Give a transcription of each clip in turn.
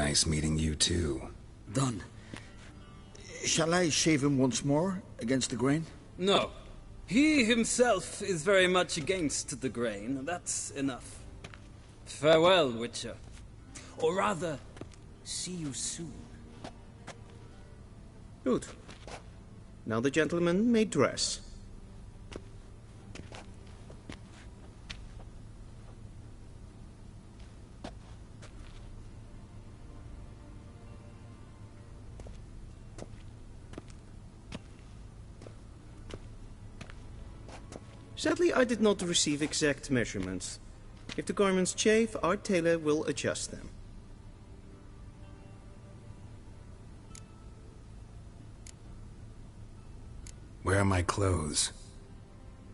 Nice meeting you too. Done. Shall I shave him once more, against the grain? No. He himself is very much against the grain. That's enough. Farewell, Witcher. Or rather, see you soon. Good. Now the gentleman may dress. Sadly, I did not receive exact measurements. If the garments chafe, our tailor will adjust them. Where are my clothes?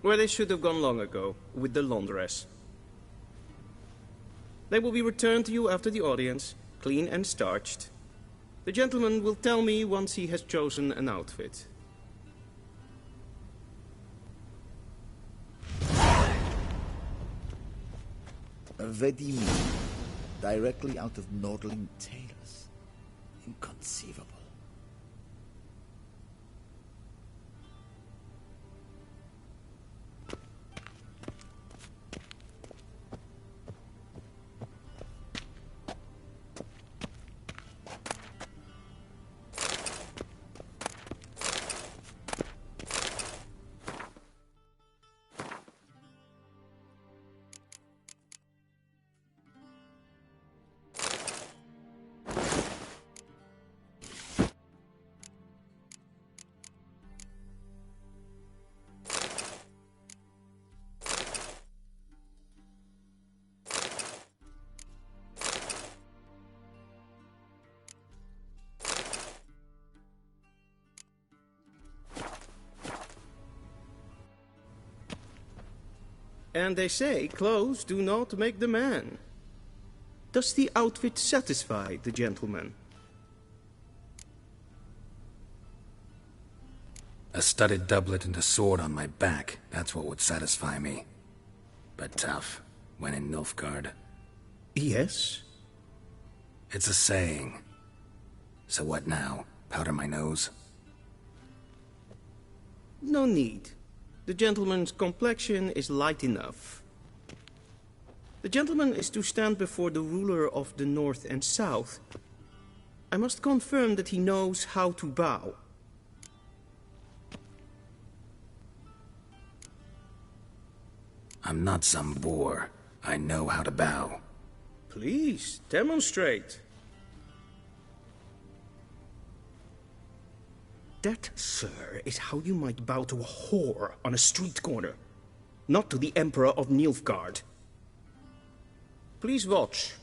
Where they should have gone long ago, with the laundress. They will be returned to you after the audience, clean and starched. The gentleman will tell me once he has chosen an outfit. Ready, directly out of Nordling tailors. Inconceivable. And they say clothes do not make the man. Does the outfit satisfy the gentleman? A studded doublet and a sword on my back, that's what would satisfy me. But tough, when in Nilfgaard. Yes. It's a saying. So what now? Powder my nose? No need. The gentleman's complexion is light enough. The gentleman is to stand before the ruler of the North and South. I must confirm that he knows how to bow. I'm not some boor. I know how to bow. Please, demonstrate. That, sir, is how you might bow to a whore on a street corner, not to the Emperor of Nilfgaard. Please watch.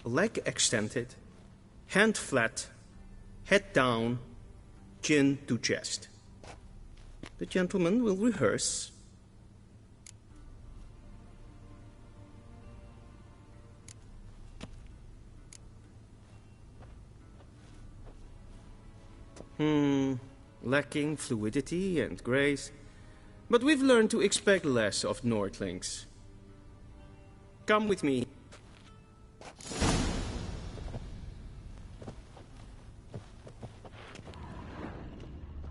Leg extended, hand flat, head down, chin to chest. The gentleman will rehearse. Lacking fluidity and grace. But we've learned to expect less of Nordlings. Come with me.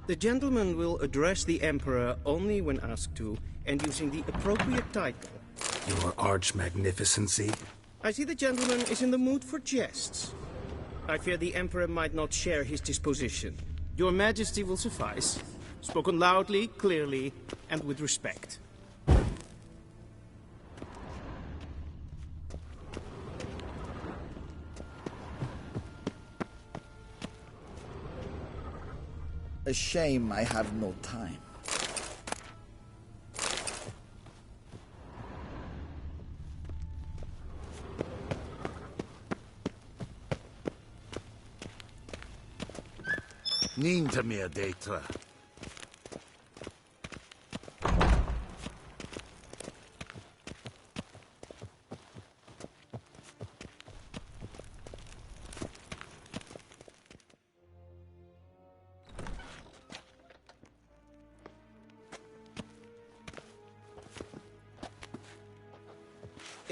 The gentleman will address the Emperor only when asked to, and using the appropriate title. Your arch-magnificency? I see the gentleman is in the mood for jests. I fear the Emperor might not share his disposition. Your Majesty will suffice. Spoken loudly, clearly, and with respect. A shame I have no time. Niet meer data.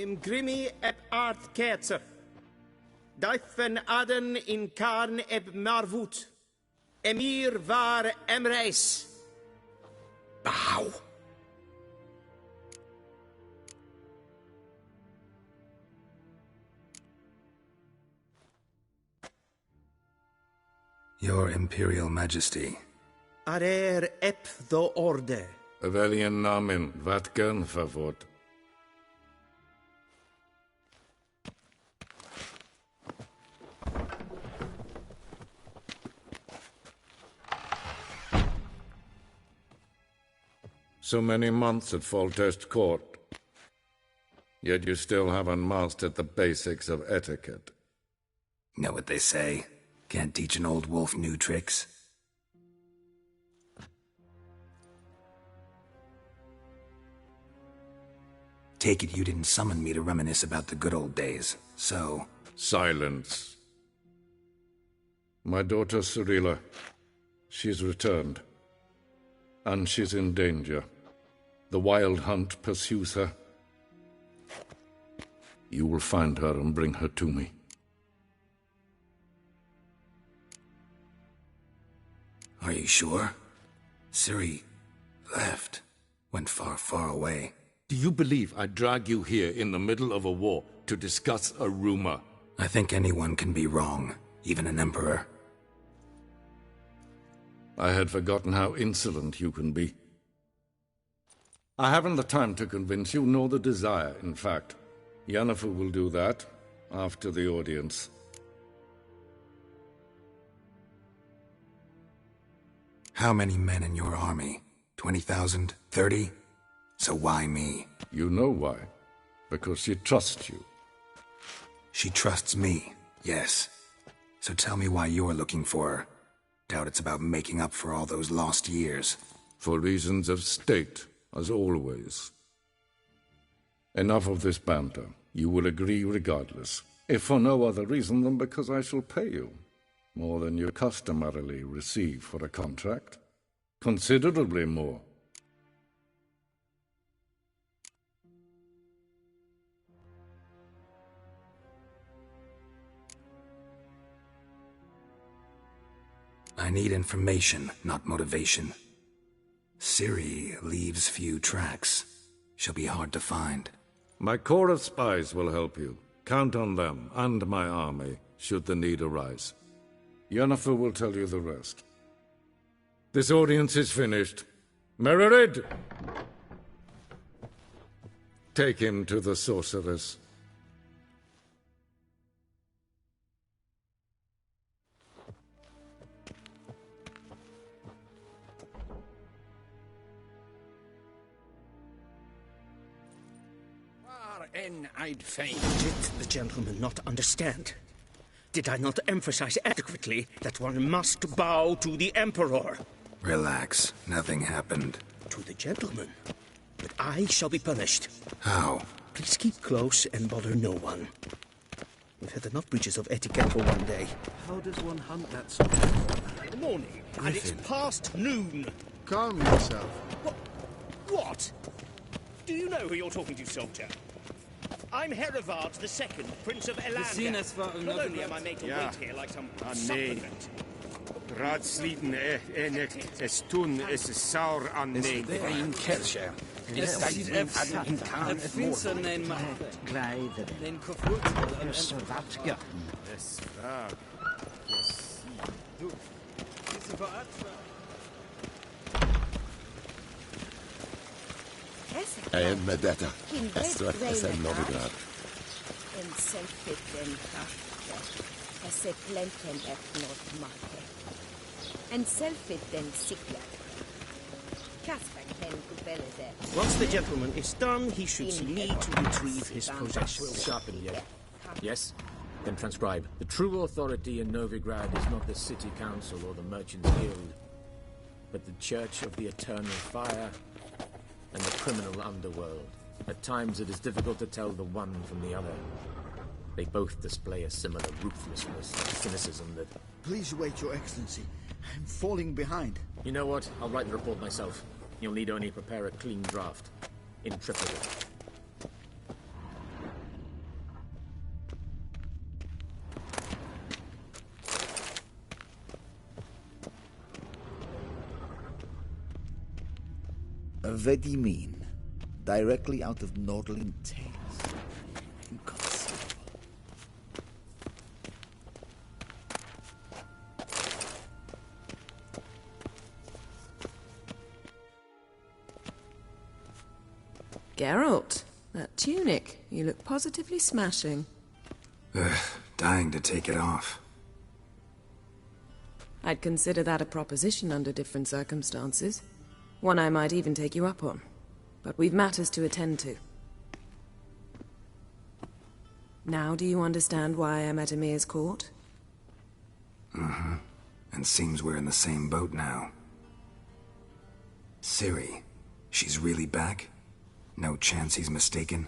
im grimi eb art ketzer. Daifen aden in karn eb marvut. Emir var emreis. Bow. Your Imperial Majesty. Arer ep the orde. Velian namen, wat gern favort. So many months at Foltest Court. Yet you still haven't mastered the basics of etiquette. Know what they say? Can't teach an old wolf new tricks. Take it you didn't summon me to reminisce about the good old days, so... Silence. My daughter Cyrilla, she's returned. And she's in danger. The wild hunt pursues her. You will find her and bring her to me. Are you sure? Ciri left. Went far, far away. Do you believe I drag you here in the middle of a war to discuss a rumor? I think anyone can be wrong, even an emperor. I had forgotten how insolent you can be. I haven't the time to convince you, nor the desire, in fact. Yennefer will do that after the audience. How many men in your army? 20,000? 30? So why me? You know why. Because she trusts you. She trusts me, yes. So tell me why you're looking for her. Doubt it's about making up for all those lost years. For reasons of state, as always. Enough of this banter. You will agree regardless. If for no other reason than because I shall pay you. More than you customarily receive for a contract. Considerably more. I need information, not motivation. Ciri leaves few tracks. She'll be hard to find. My corps of spies will help you. Count on them, and my army, should the need arise. Yennefer will tell you the rest. This audience is finished. Mererid! Take him to the sorceress. I'd faint. Did the gentleman not understand? Did I not emphasize adequately that one must bow to the Emperor? Relax. Nothing happened. To the gentleman. But I shall be punished. How? Please keep close and bother no one. We've had enough breaches of etiquette for one day. How does one hunt that sort of thing? Good morning, and it's past noon. Calm yourself. What? Do you know who you're talking to, soldier? I'm Herivard II, Prince of Elandia. Not only am I made to wait here like some supplement. Raadsliden enig es tun is saur an nee. Een kersje. Medetta, Estra en Novigrad. En selfie den kaffe, esse plenten et not mate. En selfie den sikla. Kasper ken kubelle there. Once the gentleman is done, he should need to retrieve his possessions. Sharpen yet. Yes? Then transcribe. The true authority in Novigrad is not the city council or the merchants guild, but the Church of the Eternal Fire and the criminal underworld. At times it is difficult to tell the one from the other. They both display a similar ruthlessness and cynicism that... Please wait, Your Excellency. I'm falling behind. You know what? I'll write the report myself. You'll need only prepare a clean draft. In triplicate. Very mean. Directly out of Nordling tales. Inconceivable. Geralt, that tunic. You look positively smashing. Ugh, dying to take it off. I'd consider that a proposition under different circumstances. One I might even take you up on. But we've matters to attend to. Now do you understand why I'm at Emir's court? Mm-hmm. And seems we're in the same boat now. Ciri, she's really back? No chance he's mistaken?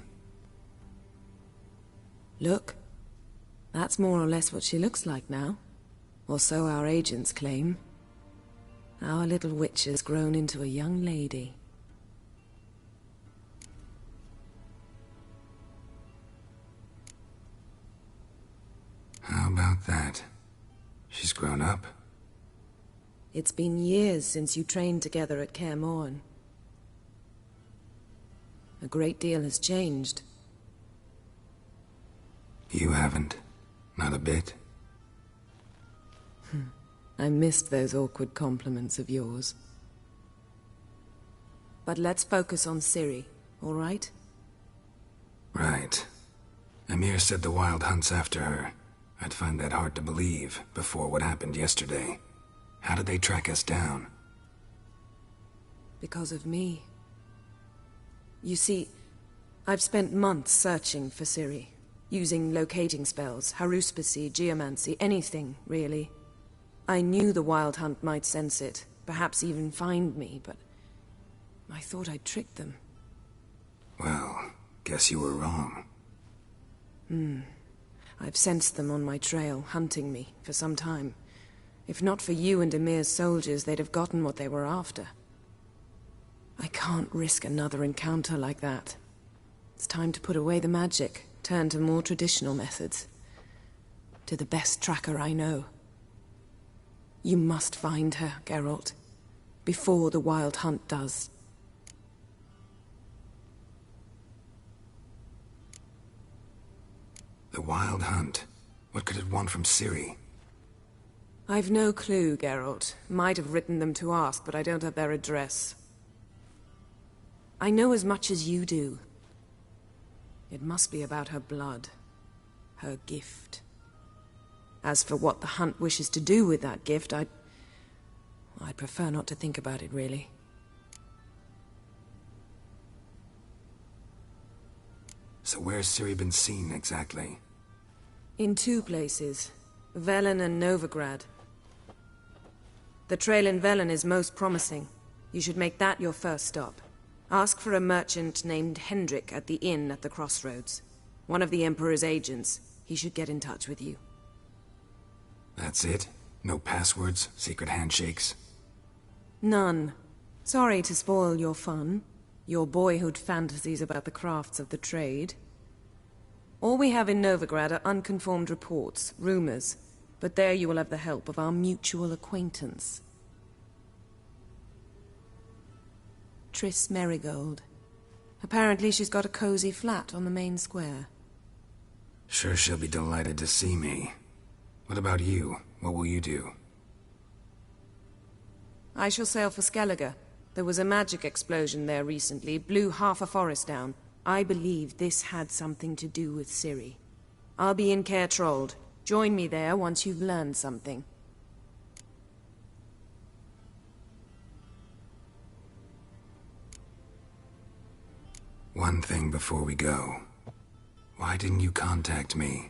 Look. That's more or less what she looks like now. Or so our agents claim. Our little witch has grown into a young lady. How about that? She's grown up? It's been years since you trained together at Kaer Morhen. A great deal has changed. You haven't. Not a bit. I missed those awkward compliments of yours. But let's focus on Ciri, all right? Right. Emir said the Wild Hunt's after her. I'd find that hard to believe before what happened yesterday. How did they track us down? Because of me. You see, I've spent months searching for Ciri, using locating spells, haruspicy, geomancy, anything, really. I knew the Wild Hunt might sense it, perhaps even find me, but I thought I'd tricked them. Well, guess you were wrong. I've sensed them on my trail, hunting me, for some time. If not for you and Emir's soldiers, they'd have gotten what they were after. I can't risk another encounter like that. It's time to put away the magic, turn to more traditional methods. To the best tracker I know. You must find her, Geralt. Before the Wild Hunt does. The Wild Hunt? What could it want from Ciri? I've no clue, Geralt. Might have written them to ask, but I don't have their address. I know as much as you do. It must be about her blood. Her gift. As for what the Hunt wishes to do with that gift, I'd prefer not to think about it, really. So where's Ciri been seen, exactly? In two places. Velen and Novigrad. The trail in Velen is most promising. You should make that your first stop. Ask for a merchant named Hendrik at the inn at the crossroads. One of the Emperor's agents. He should get in touch with you. That's it? No passwords? Secret handshakes? None. Sorry to spoil your fun. Your boyhood fantasies about the crafts of the trade. All we have in Novigrad are unconfirmed reports, rumors. But there you will have the help of our mutual acquaintance. Triss Merigold. Apparently she's got a cozy flat on the main square. Sure she'll be delighted to see me. What about you? What will you do? I shall sail for Skellige. There was a magic explosion there recently, blew half a forest down. I believe this had something to do with Ciri. I'll be in Caer Trold. Join me there once you've learned something. One thing before we go. Why didn't you contact me?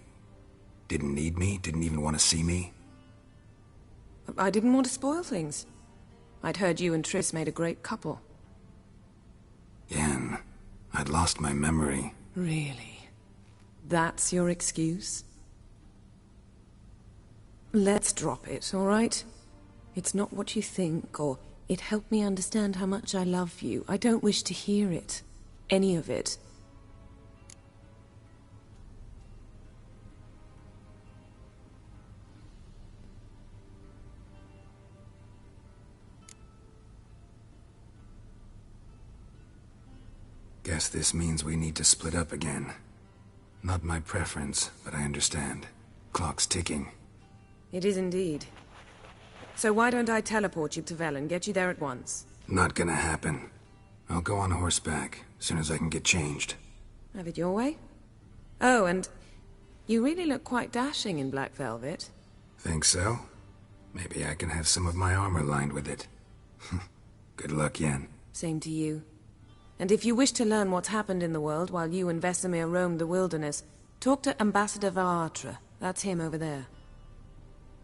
Didn't need me? Didn't even want to see me? I didn't want to spoil things. I'd heard you and Triss made a great couple. Yen, I'd lost my memory. Really? That's your excuse? Let's drop it, all right? It's not what you think, or it helped me understand how much I love you. I don't wish to hear it. Any of it. Guess this means we need to split up again. Not my preference, but I understand. Clock's ticking. It is indeed. So why don't I teleport you to Vel and get you there at once? Not gonna happen. I'll go on horseback, as soon as I can get changed. Have it your way? Oh, and you really look quite dashing in black velvet. Think so? Maybe I can have some of my armor lined with it. Good luck, Yen. Same to you. And if you wish to learn what's happened in the world while you and Vesemir roamed the wilderness, talk to Ambassador Varatra. That's him over there.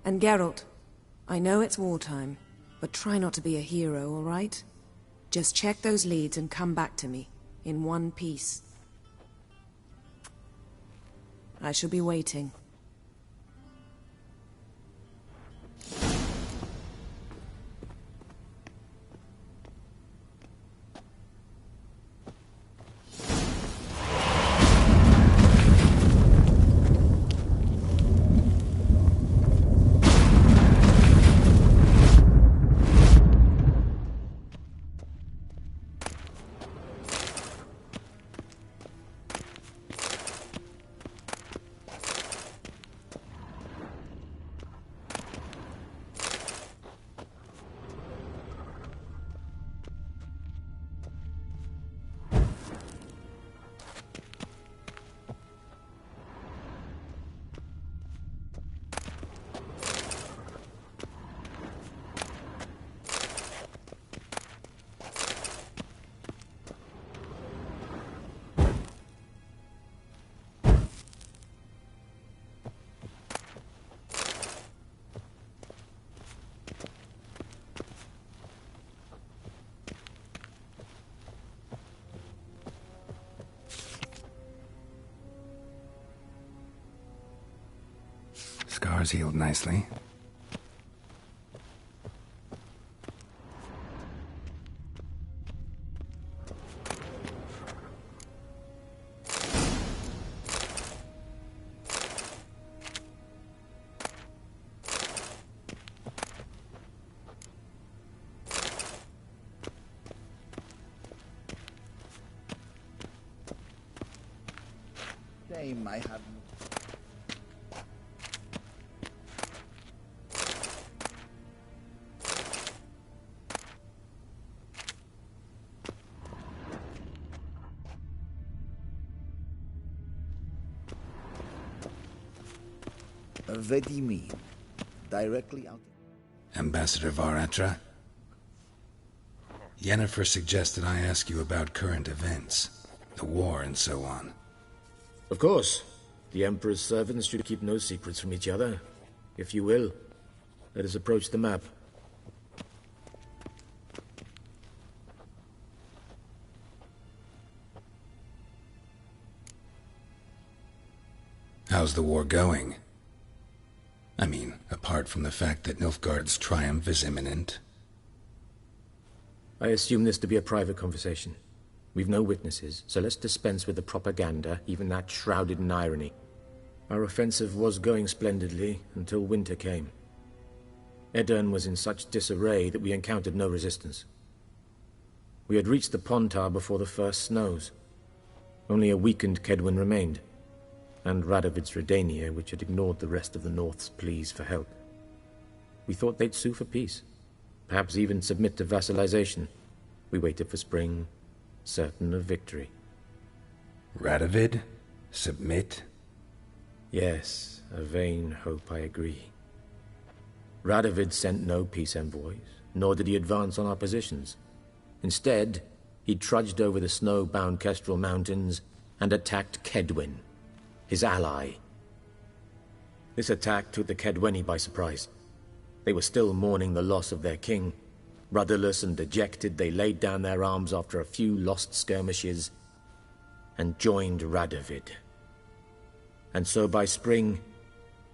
And Geralt, I know it's wartime, but try not to be a hero, all right? Just check those leads and come back to me, in one piece. I shall be waiting. Scars healed nicely. Shame I have. What do you mean? Directly out? Ambassador Varatra? Yennefer suggested I ask you about current events, the war and so on. Of course. The Emperor's servants should keep no secrets from each other. If you will, let us approach the map. How's the war going? I mean, apart from the fact that Nilfgaard's triumph is imminent. I assume this to be a private conversation. We've no witnesses, so let's dispense with the propaganda, even that shrouded in irony. Our offensive was going splendidly until winter came. Edirn was in such disarray that we encountered no resistance. We had reached the Pontar before the first snows. Only a weakened Kedwin remained, and Radovid's Redania, which had ignored the rest of the North's pleas for help. We thought they'd sue for peace, perhaps even submit to vassalization. We waited for spring, certain of victory. Radovid? Submit? Yes, a vain hope, I agree. Radovid sent no peace envoys, nor did he advance on our positions. Instead, he trudged over the snow-bound Kestrel Mountains and attacked Kedwin, his ally. This attack took the Kedweni by surprise. They were still mourning the loss of their king. Rudderless and dejected, they laid down their arms after a few lost skirmishes and joined Radovid. And so by spring,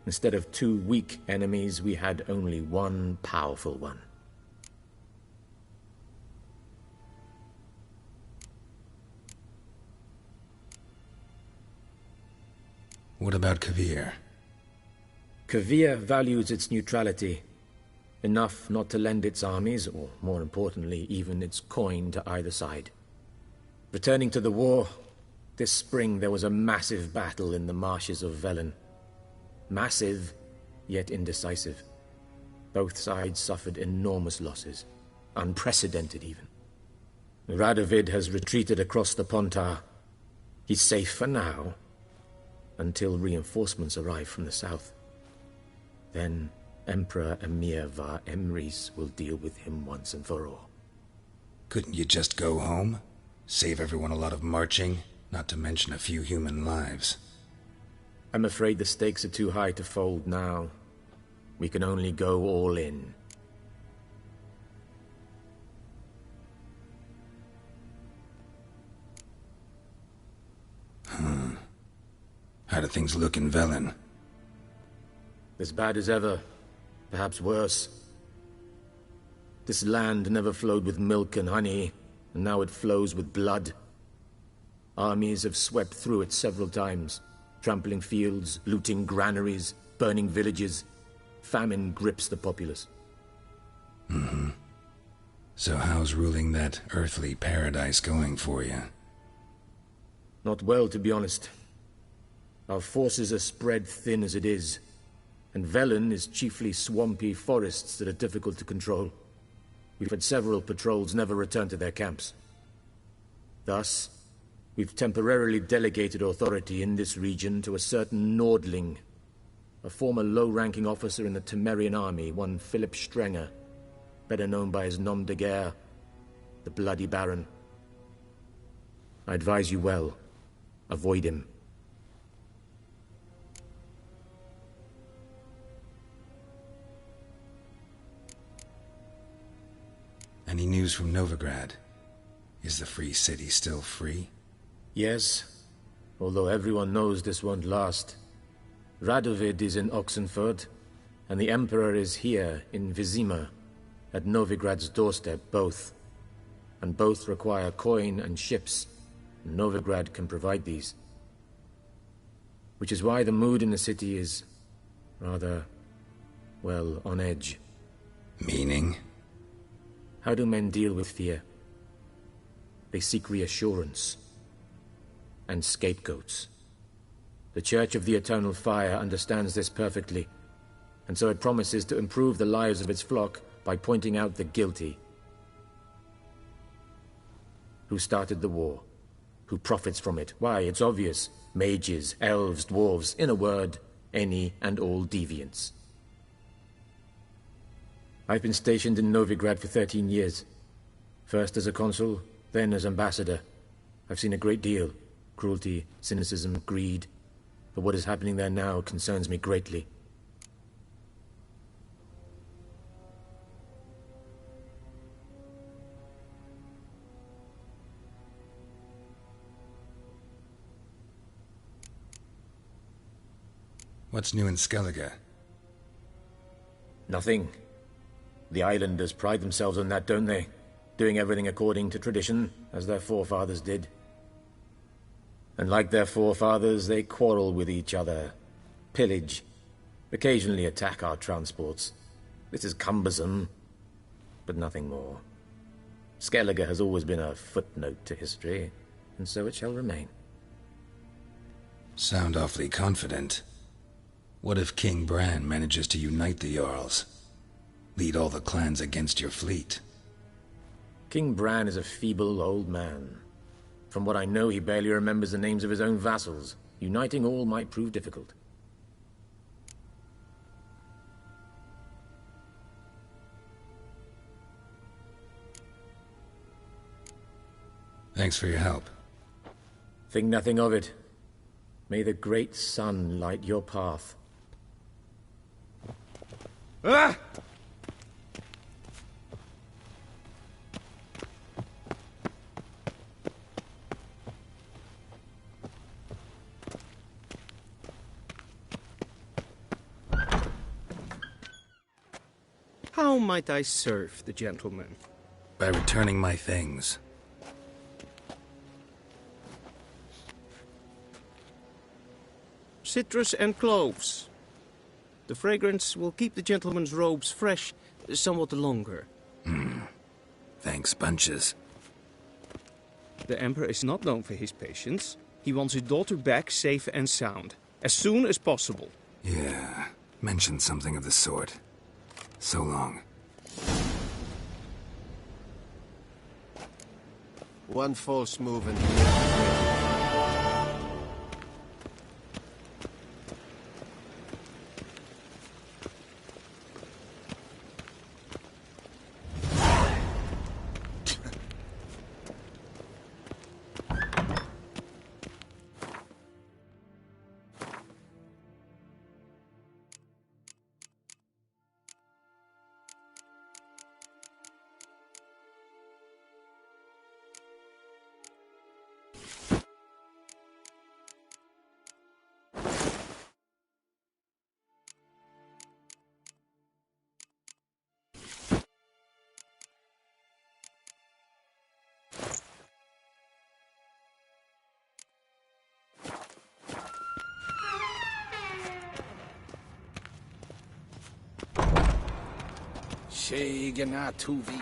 instead of two weak enemies, we had only one powerful one. What about Kavir? Kavir values its neutrality, enough not to lend its armies, or more importantly, even its coin to either side. Returning to the war, this spring there was a massive battle in the marshes of Velen. Massive, yet indecisive. Both sides suffered enormous losses, unprecedented even. Radovid has retreated across the Pontar. He's safe for now, until reinforcements arrive from the south. Then Emperor Emir var Emrys will deal with him once and for all. Couldn't you just go home? Save everyone a lot of marching, not to mention a few human lives. I'm afraid the stakes are too high to fold now. We can only go all in. How do things look in Velen? As bad as ever, perhaps worse. This land never flowed with milk and honey, and now it flows with blood. Armies have swept through it several times, trampling fields, looting granaries, burning villages. Famine grips the populace. So how's ruling that earthly paradise going for you? Not well, to be honest. Our forces are spread thin as it is, and Velen is chiefly swampy forests that are difficult to control. We've had several patrols never return to their camps. Thus, we've temporarily delegated authority in this region to a certain Nordling, a former low-ranking officer in the Temerian army, one Philip Strenger, better known by his nom de guerre, the Bloody Baron. I advise you well. Avoid him. Any news from Novigrad? Is the free city still free? Yes, although everyone knows this won't last. Radovid is in Oxenford, and the Emperor is here in Vizima, at Novigrad's doorstep, both. And both require coin and ships. Novigrad can provide these. Which is why the mood in the city is rather, well, on edge. Meaning? How do men deal with fear? They seek reassurance and scapegoats. The Church of the Eternal Fire understands this perfectly, and so it promises to improve the lives of its flock by pointing out the guilty. Who started the war? Who profits from it? Why, it's obvious. Mages, elves, dwarves, in a word, any and all deviants. I've been stationed in Novigrad for 13 years. First as a consul, then as ambassador. I've seen a great deal. Cruelty, cynicism, greed. But what is happening there now concerns me greatly. What's new in Skellige? Nothing. The islanders pride themselves on that, don't they? Doing everything according to tradition, as their forefathers did. And like their forefathers, they quarrel with each other, pillage, occasionally attack our transports. This is cumbersome, but nothing more. Skellige has always been a footnote to history, and so it shall remain. Sound awfully confident. What if King Bran manages to unite the Jarls? Lead all the clans against your fleet? King Bran is a feeble old man. From what I know, he barely remembers the names of his own vassals. Uniting all might prove difficult. Thanks for your help. Think nothing of it. May the great sun light your path. Ah! How might I serve the gentleman? By returning my things. Citrus and cloves. The fragrance will keep the gentleman's robes fresh somewhat longer. Thanks, bunches. The Emperor is not known for his patience. He wants his daughter back safe and sound, as soon as possible. Yeah, mentioned something of the sort. So long. One false move and... Tuvi.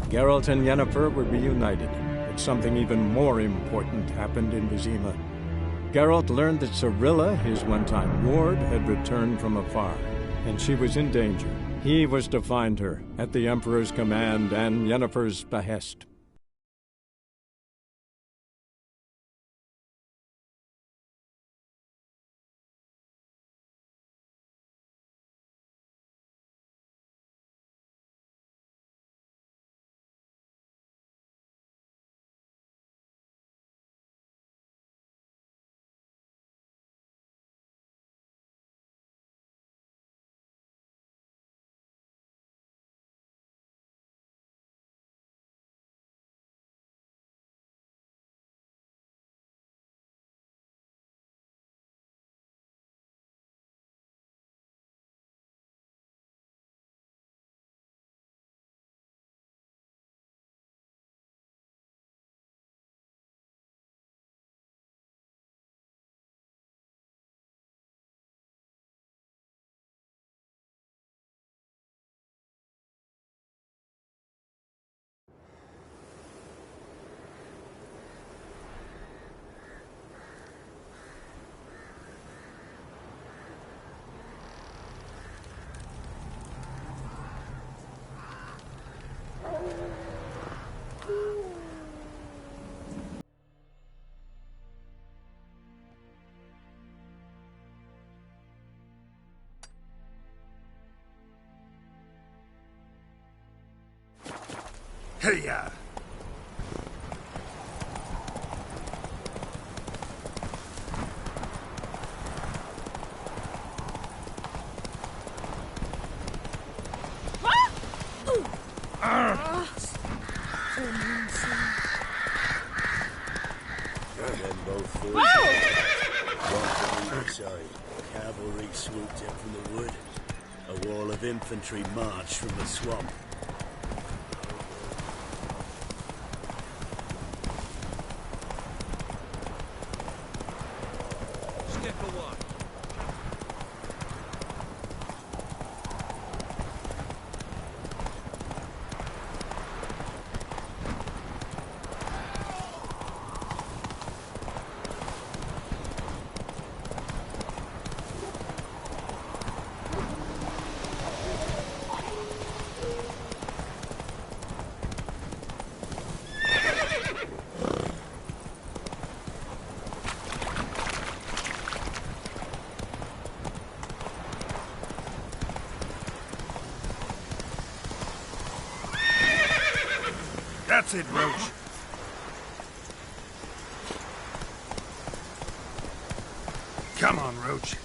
Geralt and Yennefer were reunited, but something even more important happened in Vizima. Geralt learned that Cirilla, his one-time ward, had returned from afar, and she was in danger. He was to find her, at the Emperor's command and Yennefer's behest. Hey-ya! Cavalry swooped in from the wood. A wall of infantry marched from the swamp. That's it, Roach. Come on, Roach.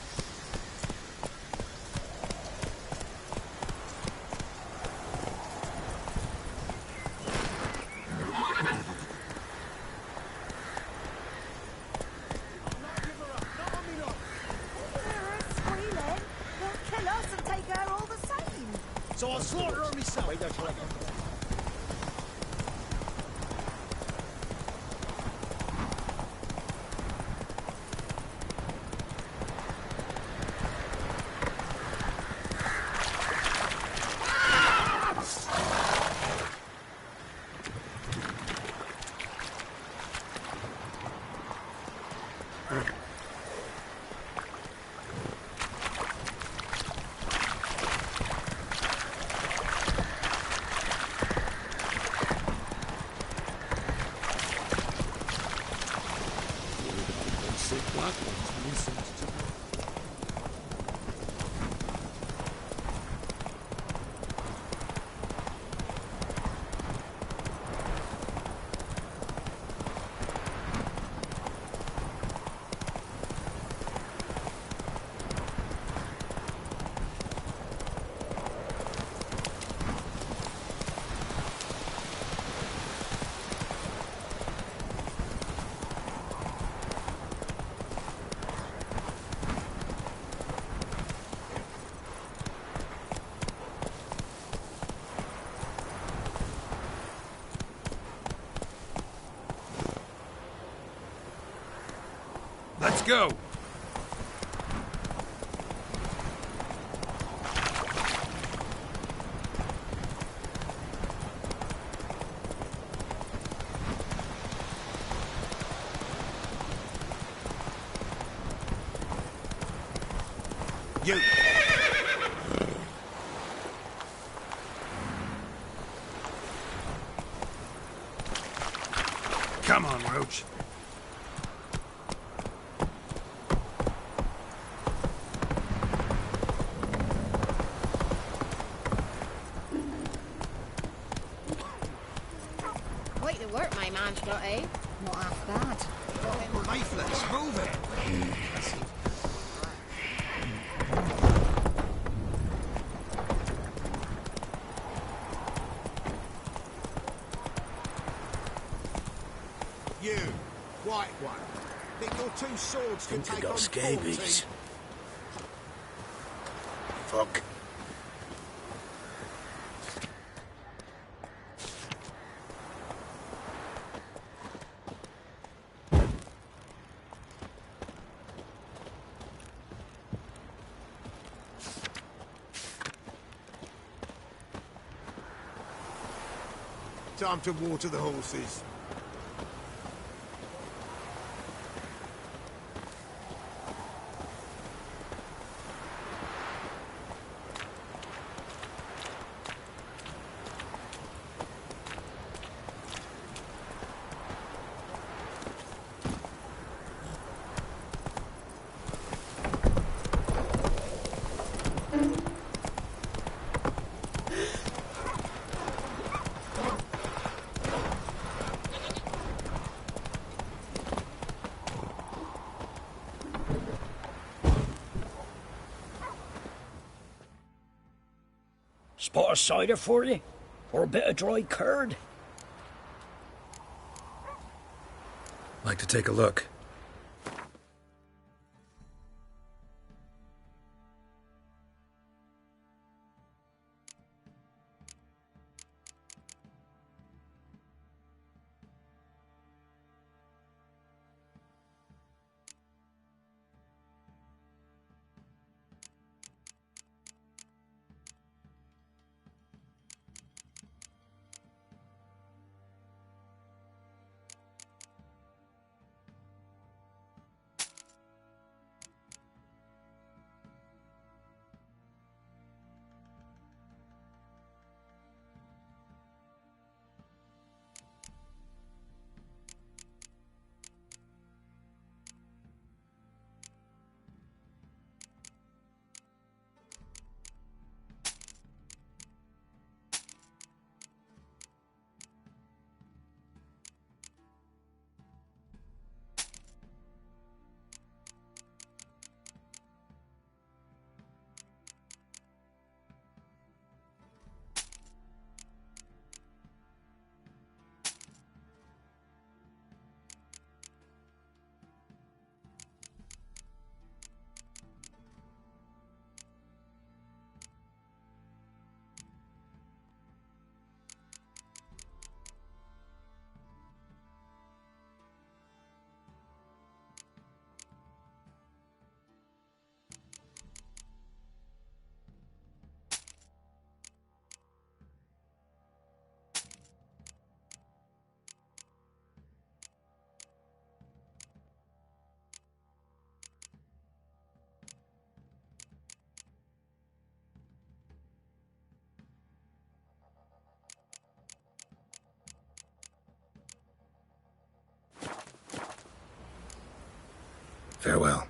So I'll slaughter her myself. Wait there till I get there. Let's go! You! Come on, Roach. Quite the work my man's got, eh? Not half bad. Faithless, move it! You, white one. Think your two swords can take on scabies. Fuck. Time to water the horses. Spot of cider for you? Or a bit of dry curd? Like to take a look. Farewell.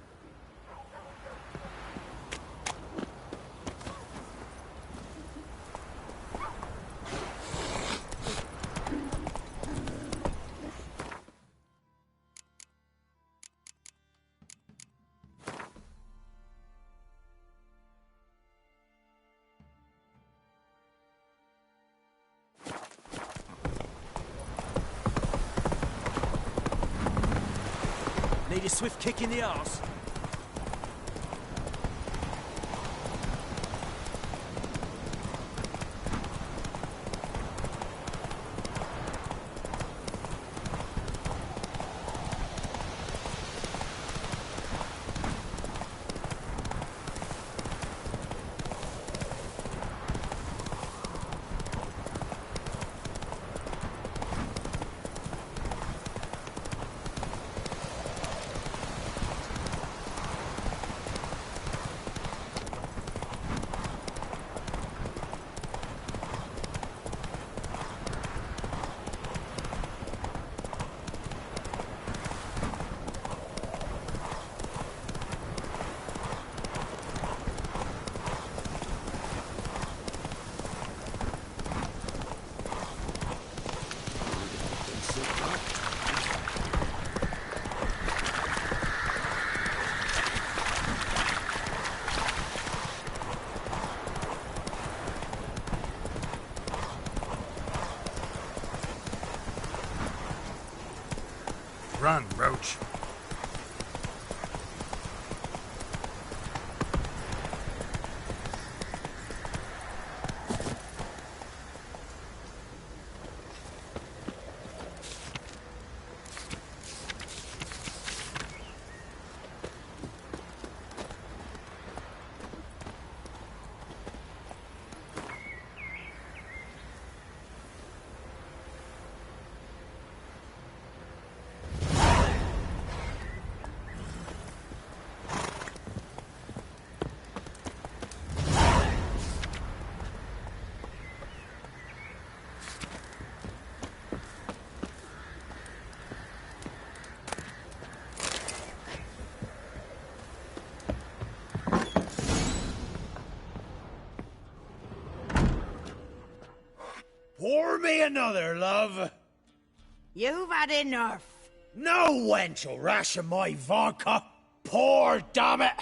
Need a swift kick in the arse. Run, Roach. Pour me another, love. You've had enough. No wench will ration my vodka. Pour, damn it.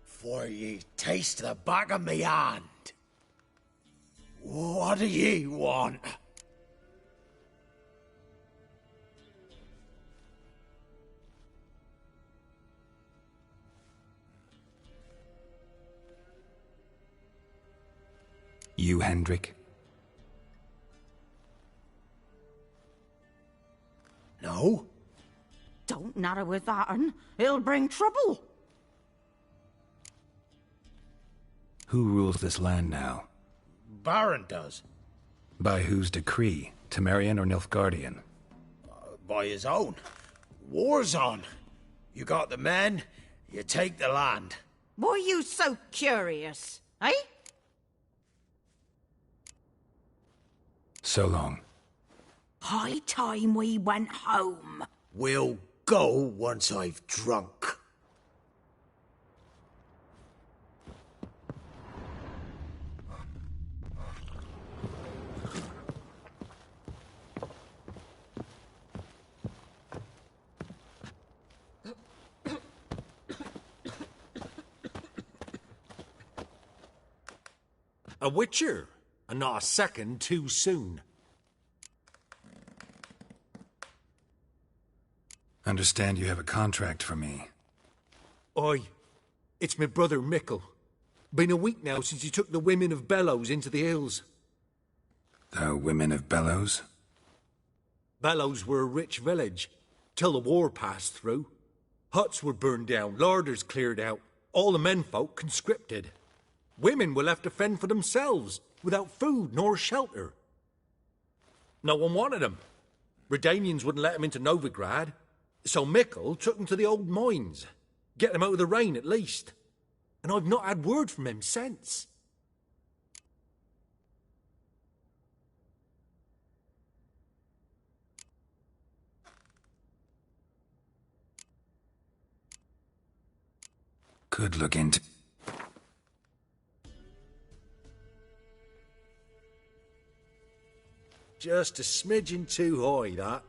For ye taste the back of me hand. What do ye want? You, Hendrik? No? Don't natter with that'n. It'll bring trouble. Who rules this land now? Baron does. By whose decree? Temerian or Nilfgaardian? By his own. War's on. You got the men, you take the land. Why you so curious, eh? So long. High time we went home. We'll go once I've drunk. A witcher, and not a second too soon. Understand you have a contract for me. Oi, it's my brother Mickle. Been a week now since you took the women of Bellows into the hills. The women of Bellows? Bellows were a rich village, till the war passed through. Huts were burned down, larders cleared out, all the menfolk conscripted. Women were left to fend for themselves, without food nor shelter. No one wanted them. Redanians wouldn't let them into Novigrad, so Mickle took them to the old mines. Get them out of the rain, at least. And I've not had word from him since. Could look into... Just a smidgen too high, that.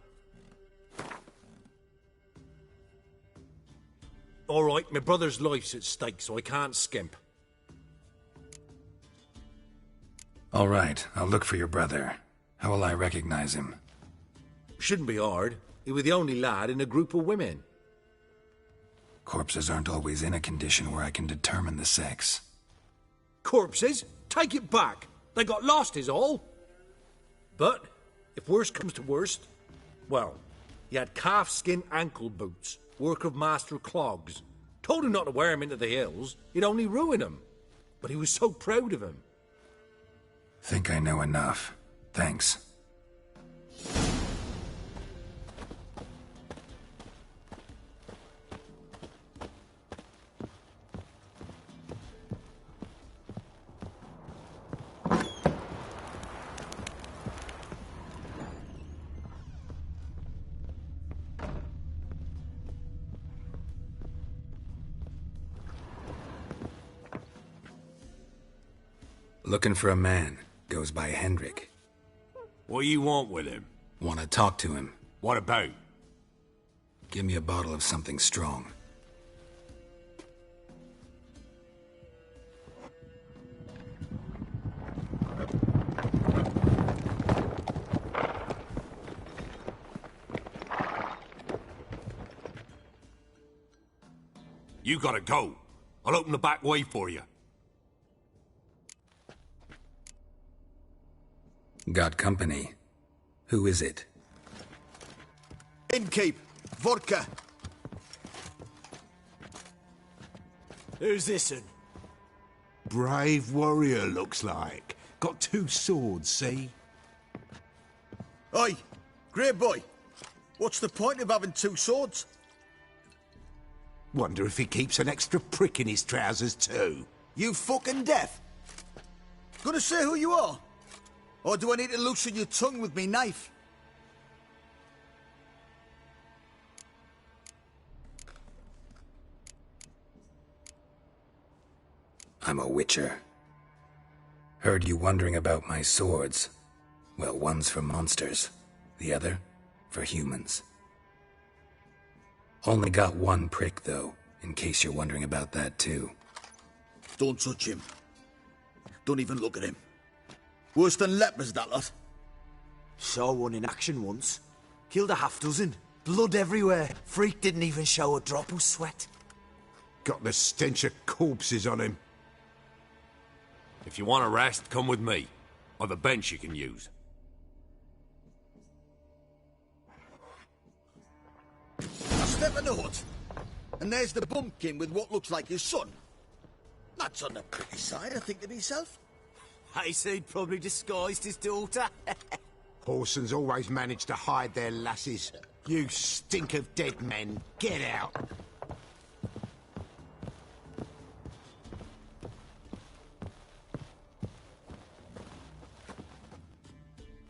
All right, my brother's life's at stake, so I can't skimp. All right, I'll look for your brother. How will I recognize him? Shouldn't be hard. He was the only lad in a group of women. Corpses aren't always in a condition where I can determine the sex. Corpses? Take it back. They got lost is all. But, if worst comes to worst, well, he had calf-skin ankle boots, work of Master Clogs. Told him not to wear him into the hills, he'd only ruin him. But he was so proud of him. Think I know enough. Thanks. Looking for a man. Goes by Hendrik. What do you want with him? Want to talk to him. What about? Give me a bottle of something strong. You gotta go. I'll open the back way for you. Got company. Who is it? Innkeep. Vodka. Who's this'n? Brave warrior, looks like. Got 2 swords, see? Oi, grey boy. What's the point of having 2 swords? Wonder if he keeps an extra prick in his trousers too. You fucking deaf? Gonna say who you are? Or do I need to loosen your tongue with me knife? I'm a witcher. Heard you wondering about my swords. Well, one's for monsters, the other for humans. Only got 1 prick, though, in case you're wondering about that, too. Don't touch him. Don't even look at him. Worse than lepers, that lot. Saw one in action once. Killed a half-dozen. Blood everywhere. Freak didn't even show a drop of sweat. Got the stench of corpses on him. If you want a rest, come with me. I've a bench you can use. I step in the hut, and there's the bumpkin with what looks like his son. That's on the pretty side, I think to myself. I say he'd probably disguised his daughter. Horsons always manage to hide their lasses. You stink of dead men. Get out.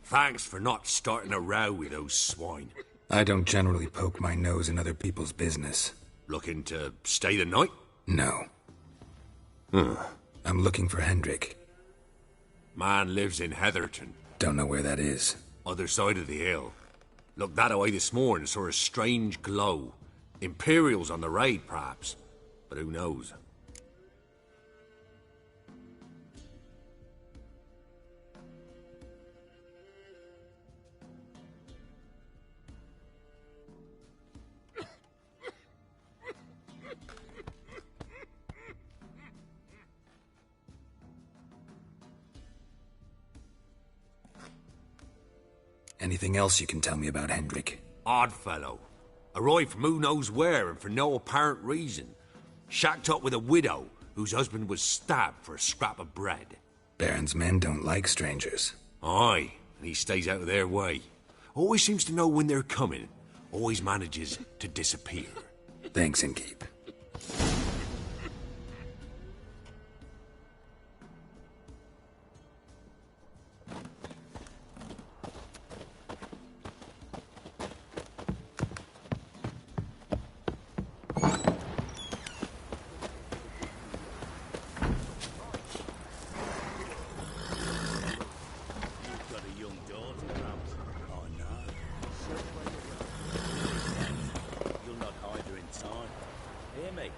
Thanks for not starting a row with those swine. I don't generally poke my nose in other people's business. Looking to stay the night? No. I'm looking for Hendrik. Man lives in Heatherton. Don't know where that is. Other side of the hill. Looked that away this morning, saw a strange glow. Imperials on the raid, perhaps. But who knows? Anything else you can tell me about Hendrik? Odd fellow. Arrived from who knows where and for no apparent reason. Shacked up with a widow whose husband was stabbed for a scrap of bread. Baron's men don't like strangers. Aye, and he stays out of their way. Always seems to know when they're coming. Always manages to disappear. Thanks, Innkeep. Hear me?